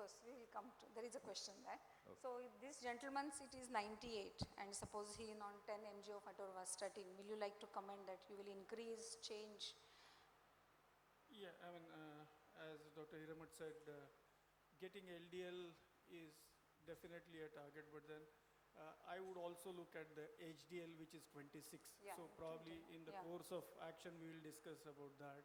course, we will come to, there is a question there. Okay. So this gentleman's, it is 98 and suppose he is on 10 mg of atorvastatin. Will you like to comment that you will increase, change? Yeah, I mean, as Dr. Hiramat said, getting LDL is definitely a target, but then I would also look at the HDL, which is 26. Yeah, so probably in the course of action, we will discuss about that.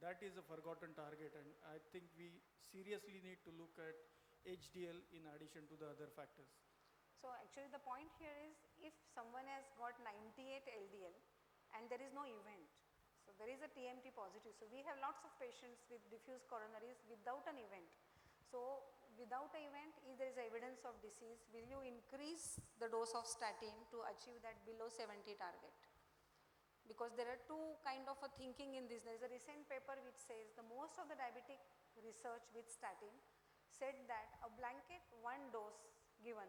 That is a forgotten target, and I think we seriously need to look at HDL in addition to the other factors. So actually the point here is if someone has got 98 LDL and there is no event, so there is a TMT positive. So we have lots of patients with diffuse coronaries without an event. So without an event, if there is evidence of disease, will you increase the dose of statin to achieve that below 70 target? Because there are two kind of a thinking in this. There is a recent paper which says the most of the diabetic research with statin said that a blanket one dose given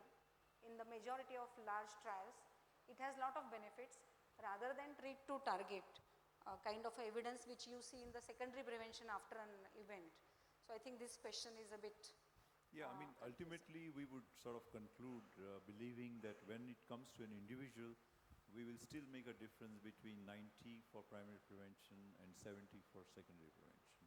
in the majority of large trials, it has lot of benefits rather than treat to target kind of evidence which you see in the secondary prevention after an event. So I think this question is a bit... Yeah, I mean, ultimately we would sort of conclude believing that when it comes to an individual, we will still make a difference between 90 for primary prevention and 70 for secondary prevention.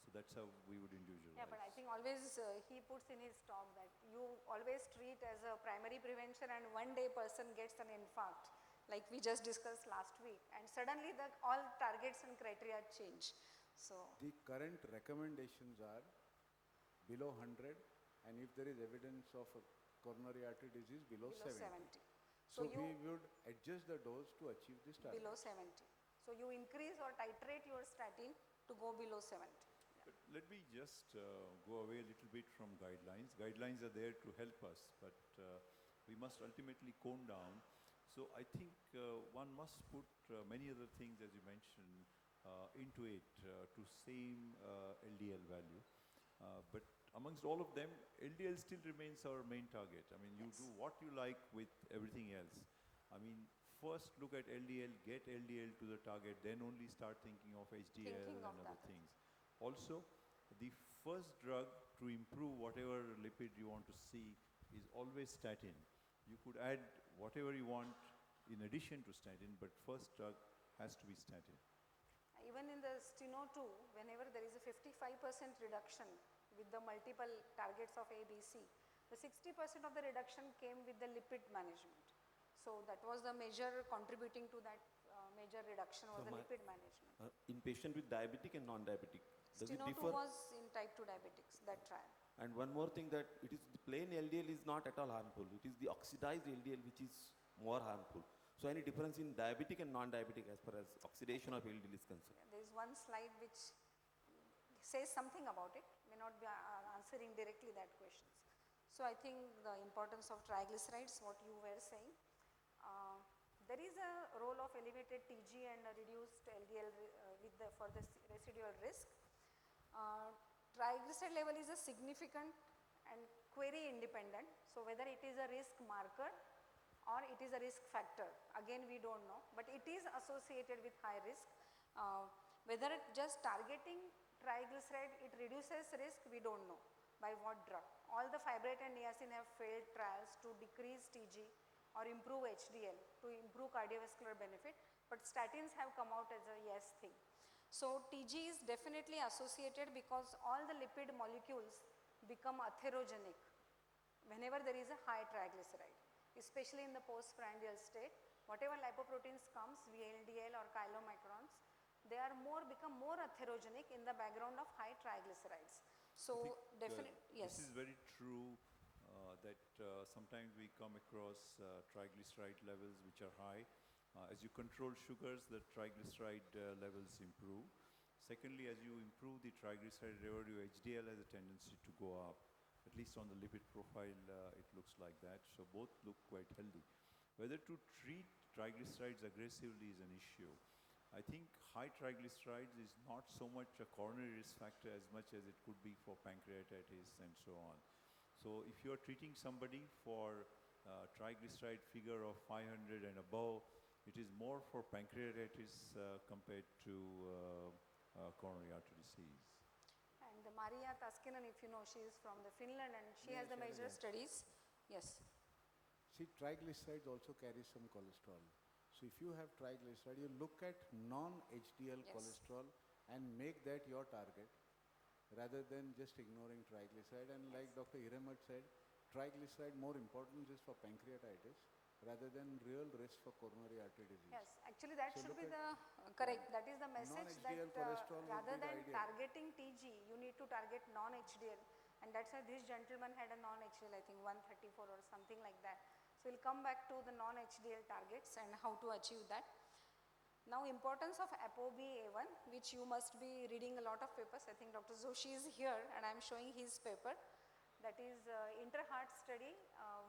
So that's how we would individualize. Yeah, but I think always he puts in his talk that you always treat as a primary prevention and one day person gets an infarct, like we just discussed last week, and suddenly all targets and criteria change. So the current recommendations are below 100, and if there is evidence of a coronary artery disease, below 70. So we would adjust the dose to achieve this target. Below 70. So you increase or titrate your statin to go below 70. But let me just go away a little bit from guidelines. Guidelines are there to help us, but we must ultimately cone down. So I think one must put many other things, as you mentioned, into it to same LDL value. But amongst all of them, LDL still remains our main target. I mean, you do what you like with everything else. I mean, first look at LDL, get LDL to the target, then only start thinking of HDL and other things. Also, the first drug to improve whatever lipid you want to see is always statin. You could add whatever you want in addition to statin, but first drug has to be statin. Even in the Steno-2, whenever there is a 55% reduction with the multiple targets of A, B, C, the 60% of the reduction came with the lipid management. So that was the major contributing to that major reduction was the lipid management. In patient with diabetic and non-diabetic, does it differ? Steno-2 was in type 2 diabetics, that trial. And one more thing, that it is the plain LDL is not at all harmful. It is the oxidized LDL which is more harmful. So any difference in diabetic and non-diabetic as far as oxidation of LDL is concerned? There is one slide which says something about it, may not be answering directly that questions. So I think the importance of triglycerides, what you were saying, there is a role of elevated TG and a reduced LDL for the residual risk. Triglyceride level is a significant and query independent. So whether it is a risk marker or it is a risk factor, again we don't know, but it is associated with high risk. Whether just targeting triglyceride, it reduces risk, we don't know. By what drug? All the fibrate and niacin have failed trials to decrease TG or improve HDL, to improve cardiovascular benefit, but statins have come out as a yes thing. So TG is definitely associated because all the lipid molecules become atherogenic whenever there is a high triglyceride, especially in the postprandial state. Whatever lipoproteins comes, VLDL or chylomicrons, they are become more atherogenic in the background of high triglycerides. So definitely, yes. This is very true that sometimes we come across triglyceride levels which are high. As you control sugars, the triglyceride levels improve. Secondly, as you improve the triglyceride level, your HDL has a tendency to go up. At least on the lipid profile, it looks like that. So both look quite healthy. Whether to treat triglycerides aggressively is an issue. I think high triglycerides is not so much a coronary risk factor as much as it could be for pancreatitis and so on. So if you are treating somebody for triglyceride figure of 500 and above, it is more for pancreatitis compared to coronary artery disease. And the Maria Taskinen, if you know, she is from the Finland and she has the major studies. Yes. See, triglycerides also carry some cholesterol. So if you have triglyceride, you look at non-HDL cholesterol and make that your target rather than just ignoring triglyceride. And like Dr. Hiremat said, triglyceride more important is for pancreatitis rather than real risk for coronary artery disease. Yes, actually that should be the correct. That is the message that rather than targeting TG, you need to target non-HDL. And that's why this gentleman had a non-HDL, I think 134 or something like that. So we'll come back to the non-HDL targets and how to achieve that. Now importance of ApoB-A1, which you must be reading a lot of papers. I think Dr. Joshi is here and I am showing his paper. That is inter-heart study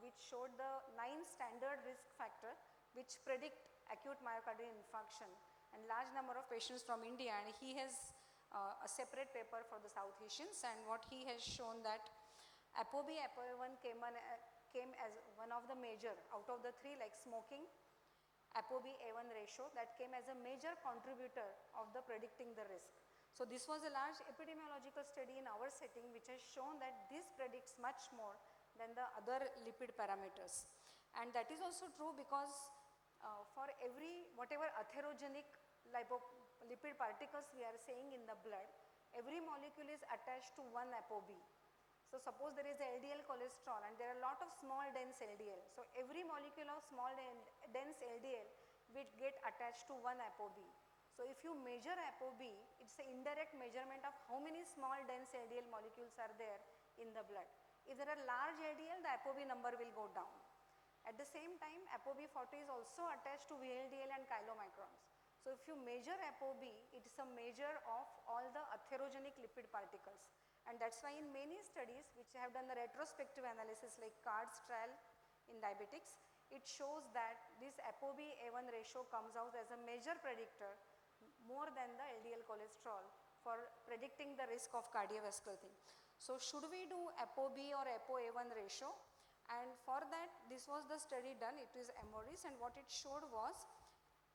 which showed the 9 standard risk factor which predict acute myocardial infarction and large number of patients from India, and he has a separate paper for the South Asians, and what he has shown that ApoB-ApoA1 came as one of the major out of the 3, like smoking, ApoB-A1 ratio, that came as a major contributor of the predicting the risk. So this was a large epidemiological study in our setting which has shown that this predicts much more than the other lipid parameters. And that is also true because for every whatever atherogenic lipid particles we are saying in the blood, every molecule is attached to one ApoB. So suppose there is a LDL cholesterol and there are a lot of small dense LDL. So every molecule of small dense LDL will get attached to one ApoB. So if you measure ApoB, it's an indirect measurement of how many small dense LDL molecules are there in the blood. If there are large LDL, the ApoB number will go down. At the same time, ApoB40 is also attached to VLDL and chylomicrons. So if you measure ApoB, it is a measure of all the atherogenic lipid particles. And that's why in many studies which have done the retrospective analysis like CARDS trial in diabetics, it shows that this ApoB-A1 ratio comes out as a major predictor more than the LDL cholesterol for predicting the risk of cardiovascular thing. So should we do ApoB or ApoA1 ratio? And for that, this was the study done, it is MORIS, and what it showed was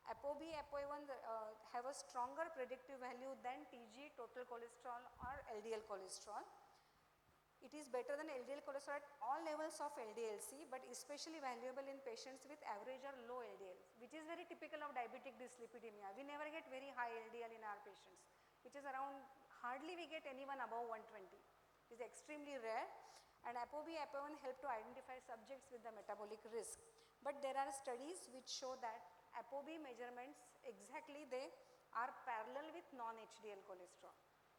ApoB, ApoA1 have a stronger predictive value than TG, total cholesterol or LDL cholesterol. It is better than LDL cholesterol at all levels of LDLC, but especially valuable in patients with average or low LDL, which is very typical of diabetic dyslipidemia. We never get very high LDL in our patients, which is around, hardly we get anyone above 120. It is extremely rare, and ApoB, ApoA1 help to identify subjects with the metabolic risk. But there are studies which show that ApoB measurements exactly they are parallel with non-HDL cholesterol.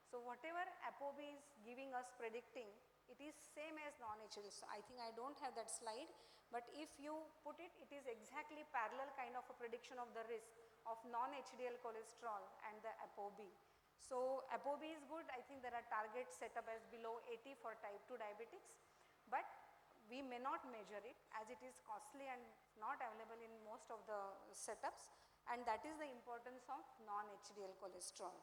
So whatever ApoB is giving us predicting, it is same as non-HDL. So I think I don't have that slide, but if you put it, it is exactly parallel kind of a prediction of the risk of non-HDL cholesterol and the ApoB. So ApoB is good. I think there are targets set up as below 80 for type 2 diabetics, but we may not measure it as it is costly and not available in most of the setups, and that is the importance of non-HDL cholesterol.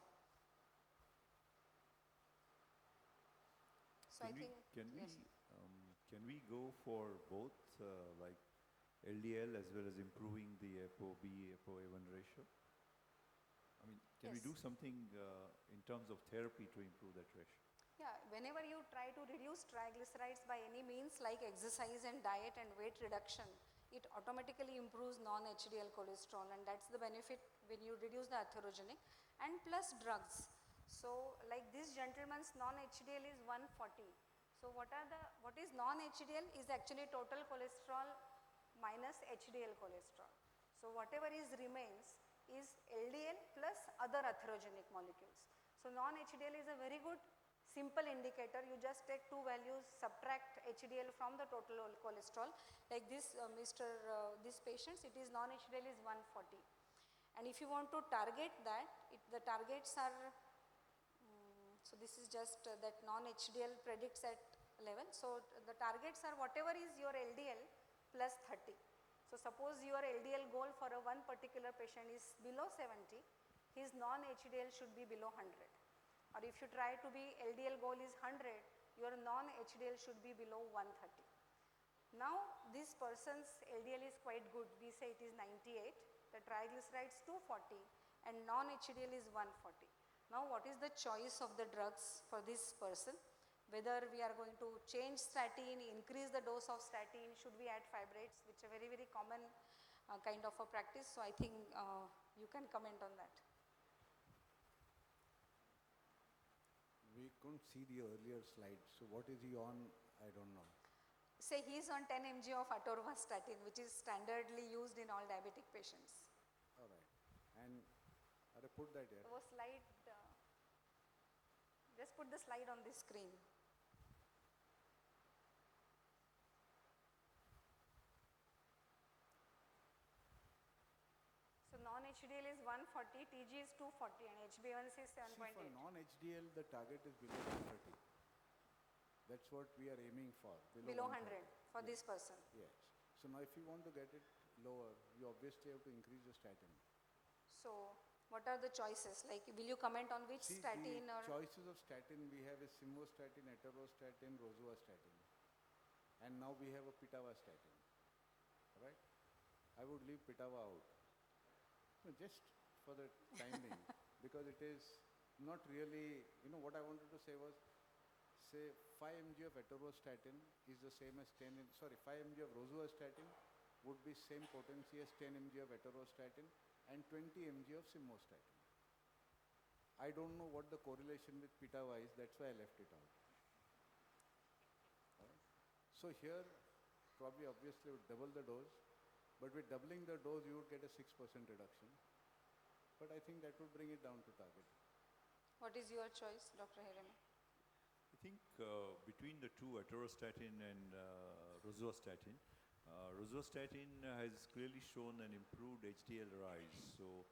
So can we go for both like LDL as well as improving the ApoB-ApoA1 ratio? I mean, can we do something in terms of therapy to improve that ratio? Yeah, whenever you try to reduce triglycerides by any means like exercise and diet and weight reduction, it automatically improves non-HDL cholesterol, and that's the benefit when you reduce the atherogenic, and plus drugs. So like this gentleman's non-HDL is 140. So what is non-HDL is actually total cholesterol minus HDL cholesterol. So whatever remains is LDL plus other atherogenic molecules. So non-HDL is a very good simple indicator. You just take two values, subtract HDL from the total cholesterol. Like this this patient's, it is non-HDL is 140. And if you want to target that, the targets are, so this is just that non-HDL predicts at level. So the targets are whatever is your LDL plus 30. So suppose your LDL goal for one particular patient is below 70, his non-HDL should be below 100. Or if you try to be LDL goal is 100, your non-HDL should be below 130. Now this person's LDL is quite good. We say it is 98, the triglycerides 240 and non-HDL is 140. Now what is the choice of the drugs for this person? Whether we are going to change statin, increase the dose of statin, should we add fibrates, which are very, very common kind of a practice. So I think you can comment on that. We couldn't see the earlier slide. So what is he on? I don't know. Say he is on 10 mg of atorvastatin, which is standardly used in all diabetic patients. All right. And I put that here. So slide, just put the slide on the screen. So non-HDL is 140, TG is 240 and HbA1c is 7.8. See, for non-HDL, the target is below 130. That's what we are aiming for. Below 100 for this person. Yes. So now if you want to get it lower, you obviously have to increase the statin. So what are the choices? Like, will you comment on which See, statin the or? choices of statin we have is simvastatin, atorvastatin, rosuvastatin. And now we have a pitavastatin. Right? I would leave pitava out. No, just for the time being, because it is not really, what I wanted to say was, say 5 mg of atorvastatin is the same as 5 mg of rosuvastatin would be same potency as 10 mg of atorvastatin and 20 mg of simvastatin. I don't know what the correlation with pitava is, that's why I left it out. Right? So here, probably obviously would double the dose, but with doubling the dose you would get a 6% reduction. But I think that would bring it down to target. What is your choice, Dr. Hirame? I think between the two, atorvastatin and rosuvastatin, rosuvastatin has clearly shown an improved HDL rise. So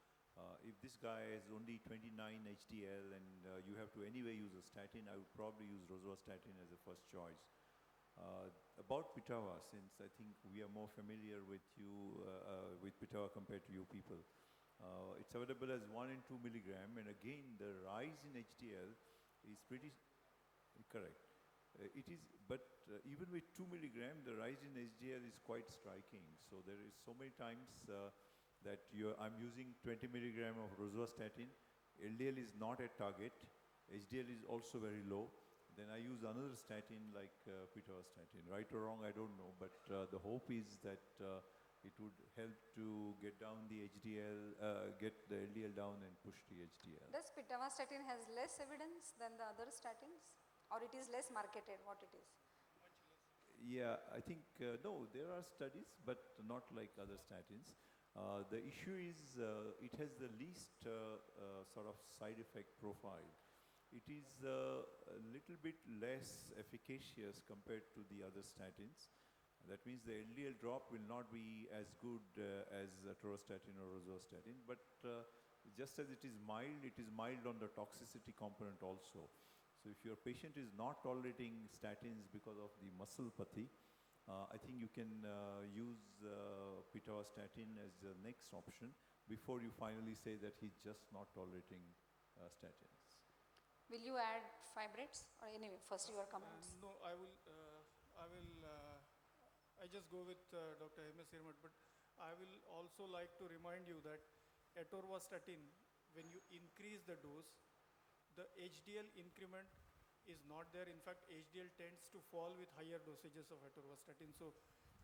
if this guy has only 29 HDL and you have to anyway use a statin, I would probably use rosuvastatin as a first choice. About pitava, since I think we are more familiar with with pitava compared to you people, it's available as 1 and 2 milligram, and again the rise in HDL is pretty correct. It is, but even with 2 milligram, the rise in HDL is quite striking. So there is so many times that I'm using 20 milligram of rosuvastatin, LDL is not at target, HDL is also very low. Then I use another statin like pitavastatin. Right or wrong, I don't know, but the hope is that it would help to get down the HDL, get the LDL down and push the HDL. Does pitavastatin has less evidence than the other statins, or it is less marketed, what it is? Yeah, I think, no, there are studies, but not like other statins. The issue is it has the least sort of side effect profile. It is a little bit less efficacious compared to the other statins. That means the LDL drop will not be as good as atorvastatin or rosuvastatin, but just as it is mild on the toxicity component also. So if your patient is not tolerating statins because of the musclepathy, I think you can use pitavastatin as the next option before you finally say that he's just not tolerating statins. Will you add fibrates, or anyway, first your comments? No, I just go with Dr. M.S. Hirmat, but I will also like to remind you that atorvastatin, when you increase the dose, the HDL increment is not there. In fact, HDL tends to fall with higher dosages of atorvastatin. So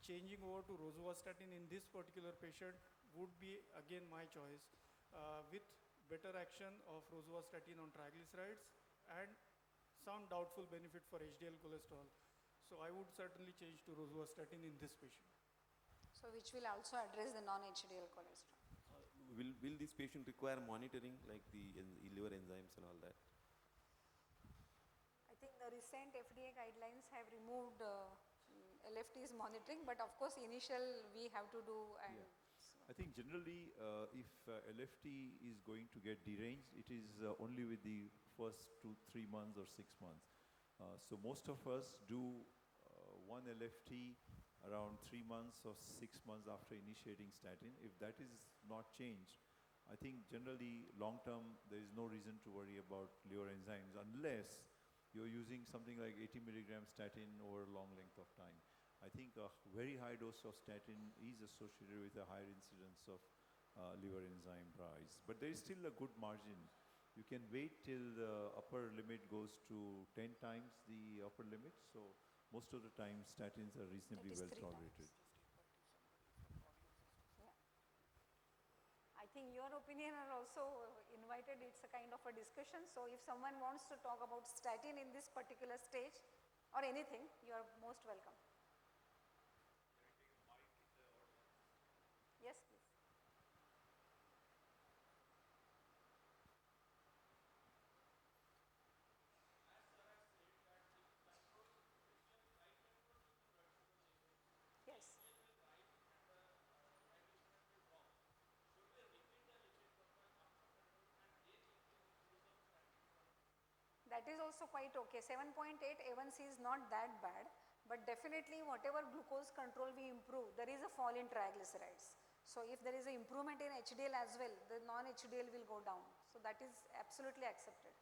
changing over to rosuvastatin in this particular patient would be again my choice, with better action of rosuvastatin on triglycerides and some doubtful benefit for HDL cholesterol. So I would certainly change to rosuvastatin in this patient. So which will also address the non-HDL cholesterol. Will this patient require monitoring like the liver enzymes and all that? I think the recent FDA guidelines have removed LFTs monitoring, but of course initial we have to do. And I think generally if LFT is going to get deranged, it is only with the first 2-3 months or 6 months. So most of us do one LFT around 3 months or 6 months after initiating statin. If that is not changed, I think generally long term there is no reason to worry about liver enzymes unless you're using something like 80 milligram statin over a long length of time. I think a very high dose of statin is associated with a higher incidence of liver enzyme rise. But there is still a good margin You can wait till the upper limit goes to 10 times the upper limit. So most of the time statins are reasonably That is well 3 tolerated. times. Yeah. I think your opinion are also invited. It's a kind of a discussion. So if someone wants to talk about statin in this particular stage or anything, you are most welcome. Yes, please. Yes. That is also quite okay. 7.8 A1C is not that bad, but definitely whatever glucose control we improve, there is a fall in triglycerides. So if there is an improvement in HDL as well, the non-HDL will go down. So that is absolutely accepted.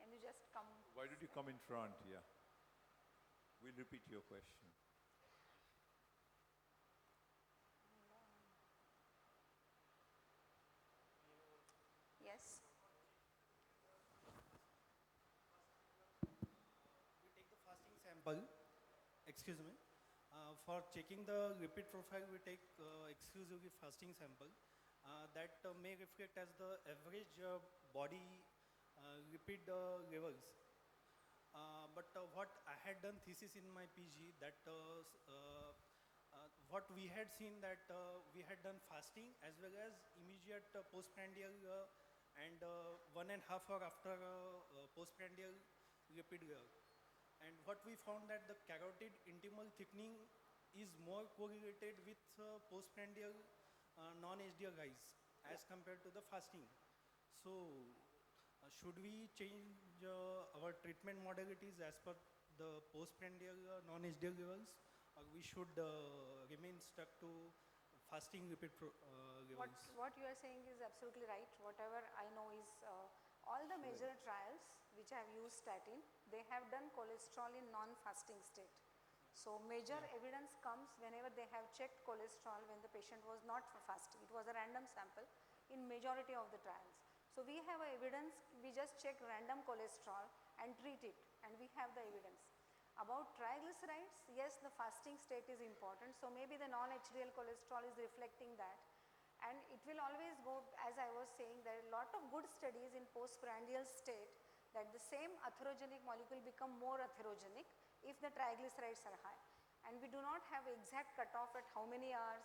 Can you just come? Why did you come in front? Yeah. We'll repeat your question. Yes. We take the fasting sample, excuse me. For checking the lipid profile, we take exclusively fasting sample. That may reflect as the average body lipid levels. But what I had done thesis in my PG, that what we had seen that we had done fasting as well as immediate postprandial and 1.5 hour after postprandial lipid level. And what we found that the carotid intimal thickening is more correlated with postprandial non-HDL rise as compared to the fasting. So should we change our treatment modalities as per the postprandial non-HDL levels, or we should remain stuck to fasting lipid levels? What you are saying is absolutely right. Whatever I know is all the major trials which have used statin, they have done cholesterol in non-fasting state. So major evidence comes whenever they have checked cholesterol when the patient was not fasting. It was a random sample in majority of the trials. So we have a evidence, we just check random cholesterol and treat it, and we have the evidence. About triglycerides, yes, the fasting state is important. So maybe the non-HDL cholesterol is reflecting that. And it will always go, as I was saying, there are a lot of good studies in postprandial state that the same atherogenic molecule become more atherogenic if the triglycerides are high. And we do not have exact cutoff at how many hours,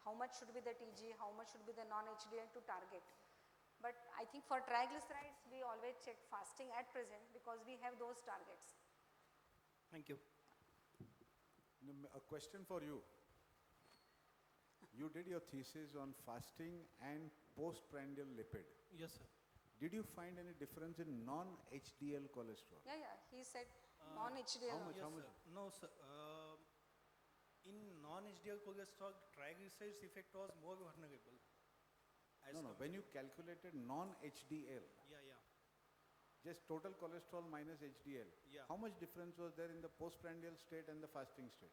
how much should be the TG, how much should be the non-HDL to target. But I think for triglycerides, we always check fasting at present because we have those targets. Thank you. A question for you. You did your thesis on fasting and postprandial lipid. Yes, sir. Did you find any difference in non-HDL cholesterol? Yeah, he said non-HDL. how much? Yes, How much? sir. No, sir. In non-HDL cholesterol, triglycerides effect was more vulnerable. No. When you calculated non-HDL, Yeah. just total cholesterol minus HDL, Yeah. how much difference was there in the postprandial state and the fasting state?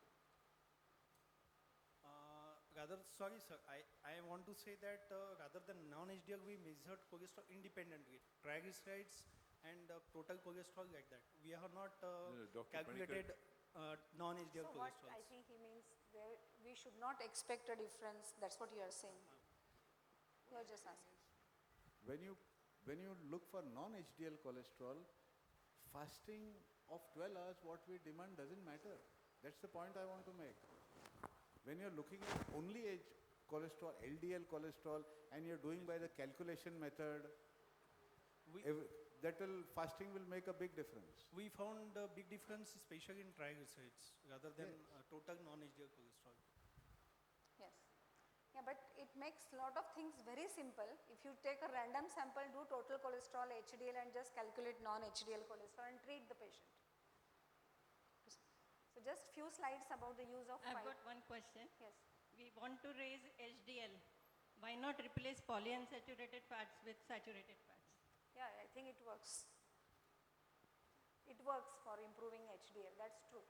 Sorry, sir, I want to say that rather than non-HDL, we measured cholesterol independently, triglycerides and total cholesterol like that. We have not Dr. calculated non-HDL So what cholesterol. I think he means, we should not expect a difference. That's what you are saying. You are just asking. When you look for non-HDL cholesterol, fasting of 12 hours, what we demand doesn't matter. That's the point I want to make. When you're looking at only cholesterol, LDL cholesterol, and you're doing by the calculation method, fasting will make a big difference. We found a big difference, especially in triglycerides, rather than total non-HDL cholesterol. Yes. Yeah, but it makes a lot of things very simple. If you take a random sample, do total cholesterol, HDL, and just calculate non-HDL cholesterol and treat the patient. So just few slides about the use of I've got one question. Yes. We want to raise HDL. Why not replace polyunsaturated fats with saturated fats? Yeah, I think it works. it works for improving HDL, that's true.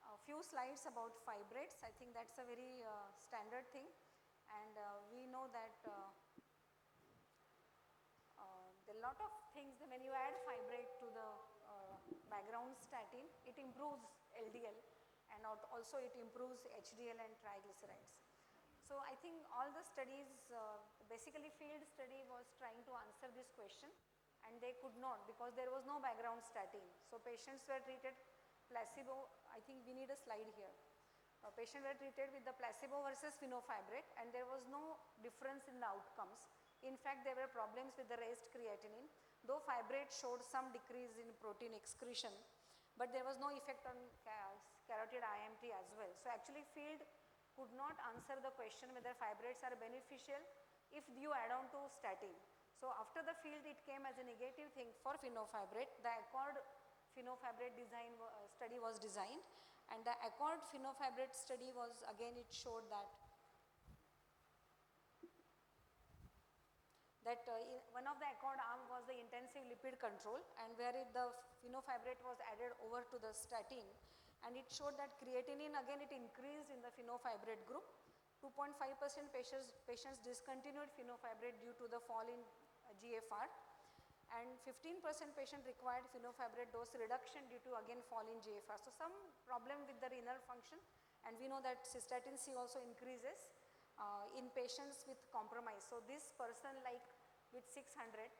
A few slides about fibrates. I think that's a very standard thing, and we know that there are a lot of things that when you add fibrate to the background statin, it improves LDL and also it improves HDL and triglycerides. So I think all the studies, basically field study was trying to answer this question, and they could not because there was no background statin. So patients were treated placebo. I think we need a slide here. Patients were treated with the placebo versus fenofibrate, and there was no difference in the outcomes. In fact, there were problems with the raised creatinine, though fibrate showed some decrease in protein excretion, but there was no effect on carotid IMT as well. So actually field could not answer the question whether fibrates are beneficial if you add on to statin. So after the field, it came as a negative thing for fenofibrate. The accord fenofibrate study was designed, and the accord fenofibrate study was, again, it showed that one of the accord arm was the intensive lipid control, and where the fenofibrate was added over to the statin, and it showed that creatinine, again, it increased in the fenofibrate group. 2.5% patients discontinued fenofibrate due to the fall in GFR, and 15% patient required fenofibrate dose reduction due to, again, fall in GFR. So some problem with the renal function, and we know that cystatin C also increases in patients with compromise. So this person, like with 600,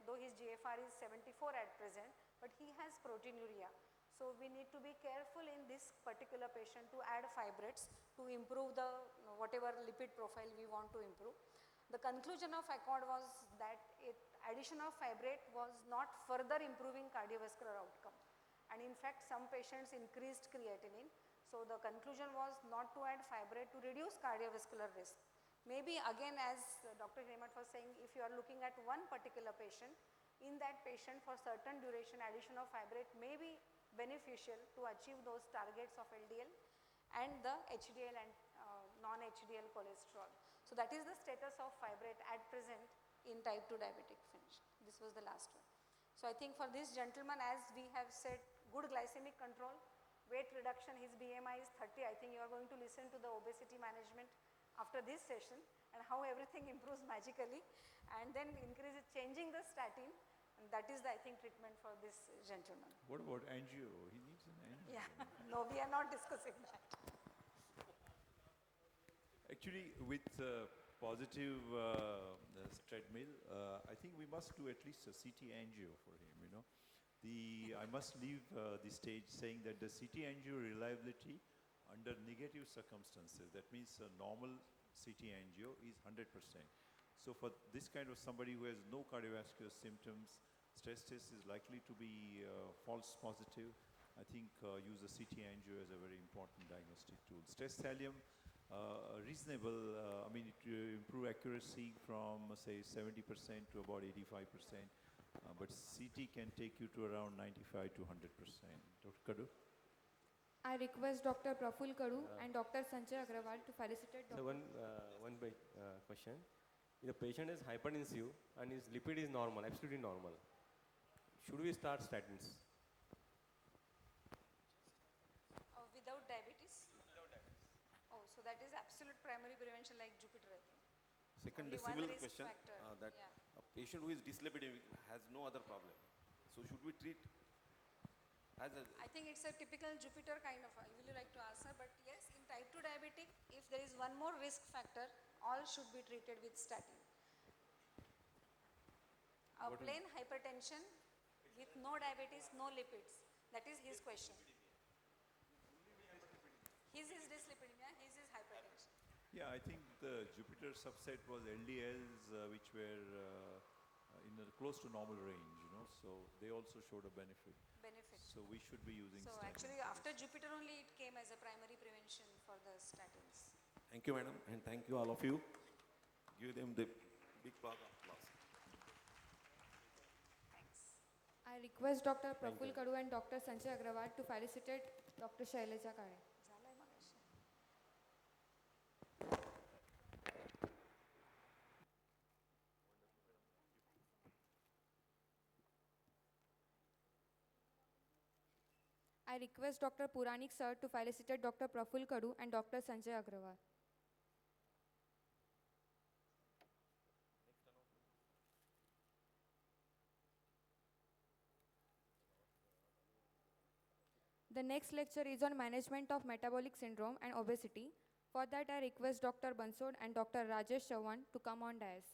though his GFR is 74 at present, but he has proteinuria. So we need to be careful in this particular patient to add fibrates to improve the whatever lipid profile we want to improve. The conclusion of accord was that addition of fibrate was not further improving cardiovascular outcome, and in fact some patients increased creatinine. So the conclusion was not to add fibrate to reduce cardiovascular risk. Maybe again, as Dr. Hiremat was saying, if you are looking at one particular patient, in that patient for certain duration addition of fibrate may be beneficial to achieve those targets of LDL and the HDL and non-HDL cholesterol. So that is the status of fibrate at present in type 2 diabetic. Finish. This was the last one. So I think for this gentleman, as we have said, good glycemic control, weight reduction, his BMI is 30. I think you are going to listen to the obesity management after this session and how everything improves magically, and then changing the statin, and that is the, I think, treatment for this gentleman. What about angio? He needs an angio. Yeah, no, we are not discussing that. Actually, with positive treadmill, I think we must do at least a CT angio for him, you know. I must leave the stage saying that the CT angio reliability under negative circumstances, that means a normal CT angio is 100%. So for this kind of somebody who has no cardiovascular symptoms, stress test is likely to be false positive. I think use the CT angio as a very important diagnostic tool. Stress thallium, reasonable, I mean, it improve accuracy from say 70% to about 85%, but CT can take you to around 95 to 100%. Dr. Kadu? I request Dr. Praful Kadu and Dr. Sanjay Agrawal to felicitate Dr. So one question. If the patient is hypertensive and his lipid is normal, absolutely normal, should we start statins? Without diabetes? Without diabetes. Oh, so that is absolute primary prevention like Jupiter, I think. Second Only one similar risk question, factor. that Yeah. a patient who is dyslipidemic has no other problem. So should we treat as a... I think it's a typical Jupiter kind of, will you like to answer? But yes, in type 2 diabetic, if there is one more risk factor, all should be treated with statin. A plain hypertension with no diabetes, no lipids. That is his question. His is dyslipidemia, his is hypertension. Yeah, I think the Jupiter subset was LDLs which were close to normal range, you know, so they also showed a benefit. So we should be using So statins. actually after Jupiter only it came as a primary prevention for the statins. Thank you, madam, and thank you all of you. Give them the big round of applause. Thanks. I request Dr. Praful Kadu and Dr. Sanjay Agrawal to felicitate Dr. Shailaja Kare. झालंय मगाशी. I request Dr. Puranik sir to felicitate Dr. Praful Kadu and Dr. Sanjay Agrawal. The next lecture is on management of metabolic syndrome and obesity. For that, I request Dr. Bansod and Dr. Rajesh Chavan to come on dais.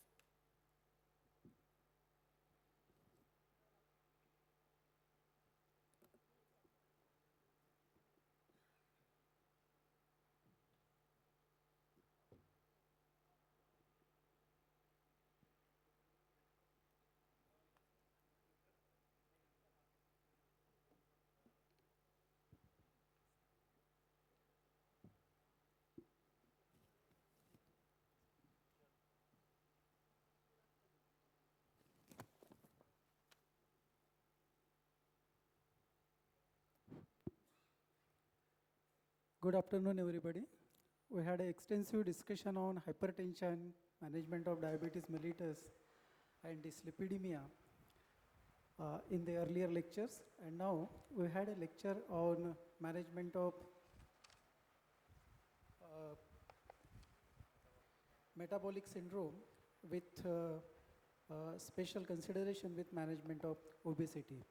Good afternoon, everybody. We had an extensive discussion on hypertension, management of diabetes mellitus, and dyslipidemia in the earlier lectures. And now we had a lecture on management of metabolic syndrome with special consideration with management of obesity.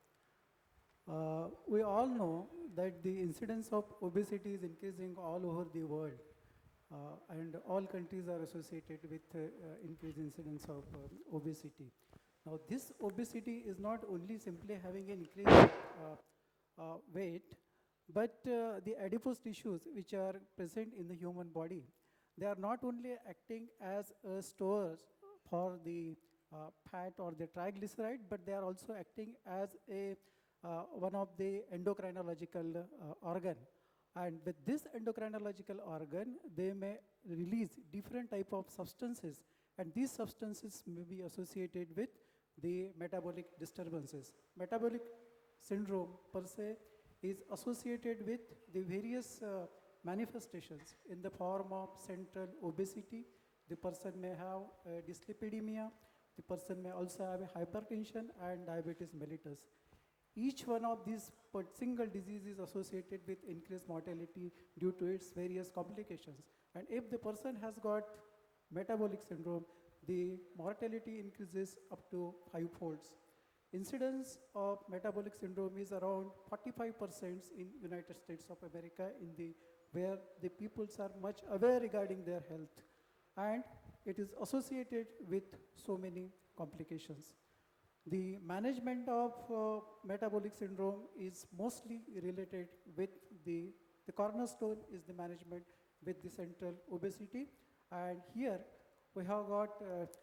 We all know that the incidence of obesity is increasing all over the world, and all countries are associated with increased incidence of obesity. Now, this obesity is not only simply having an increased weight, but the adipose tissues which are present in the human body, they are not only acting as stores for the fat or the triglyceride, but they are also acting as a one of the endocrinological organ. And with this endocrinological organ, they may release different type of substances, and these substances may be associated with the metabolic disturbances. Metabolic syndrome per se is associated with the various manifestations in the form of central obesity. The person may have dyslipidemia, the person may also have a hypertension and diabetes mellitus. Each one of these single disease is associated with increased mortality due to its various complications. And if the person has got metabolic syndrome, the mortality increases up to 5-folds. Incidence of metabolic syndrome is around 45% in United States of America, where the peoples are much aware regarding their health, and it is associated with so many complications. The management of metabolic syndrome is mostly related with the cornerstone is the management with the central obesity. And here we have got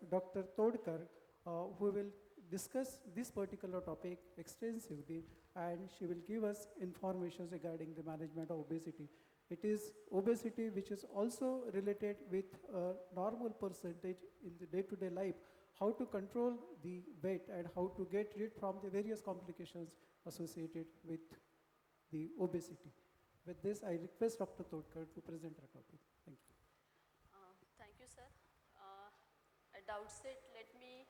Dr. Todkar, who will discuss this particular topic extensively, and she will give us information regarding the management of obesity. It is obesity which is also related with a normal percentage in the day-to-day life, how to control the weight and how to get rid from the various complications associated with the obesity. With this, I request Dr. Todkar to present our topic. Thank you. Thank you, sir. At the outset, let me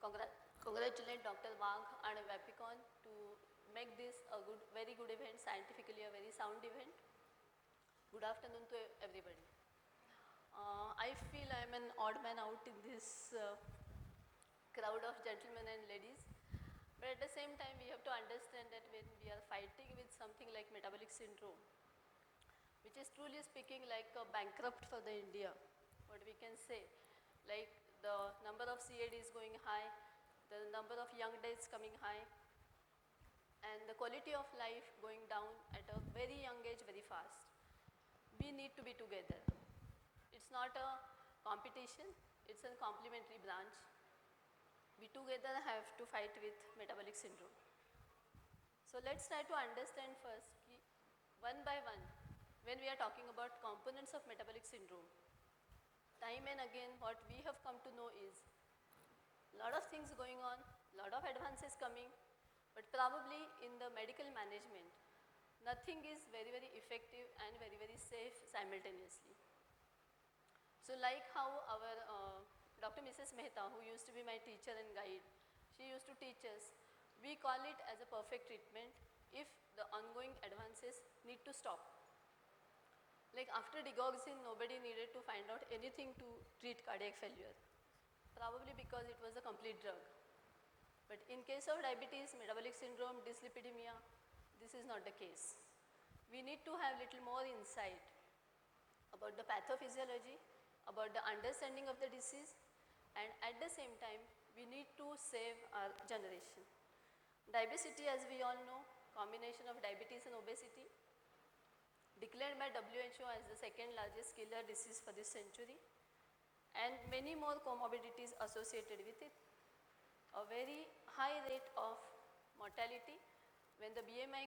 congratulate Dr. Wagh and Vapicon to make this a very good event, scientifically a very sound event. Good afternoon to everybody. I feel I am an odd man out in this crowd of gentlemen and ladies, but at the same time we have to understand that when we are fighting with something like metabolic syndrome, which is truly speaking like a bankrupt for the India, what we can say, like the number of CAD is going high, the number of young deaths coming high, and the quality of life going down at a very young age very fast. We need to be together. It's not a competition, it's a complementary branch. We together have to fight with metabolic syndrome. So let's try to understand first, one by one, when we are talking about components of metabolic syndrome, time and again what we have come to know is a lot of things going on, a lot of advances coming, but probably in the medical management, nothing is very effective and very safe simultaneously. So like how our Dr. Mrs. Mehta, who used to be my teacher and guide, she used to teach us, we call it as a perfect treatment. if the ongoing advances need to stop. Like after digoxin, nobody needed to find out anything to treat cardiac failure, probably because it was a complete drug. But in case of diabetes, metabolic syndrome, dyslipidemia, this is not the case. We need to have little more insight about the pathophysiology, about the understanding of the disease, and at the same time, we need to save our generation. Diabetes, as we all know, combination of diabetes and obesity, declared by WHO as the second largest killer disease for this century, and many more comorbidities associated with it. A very high rate of mortality when the BMI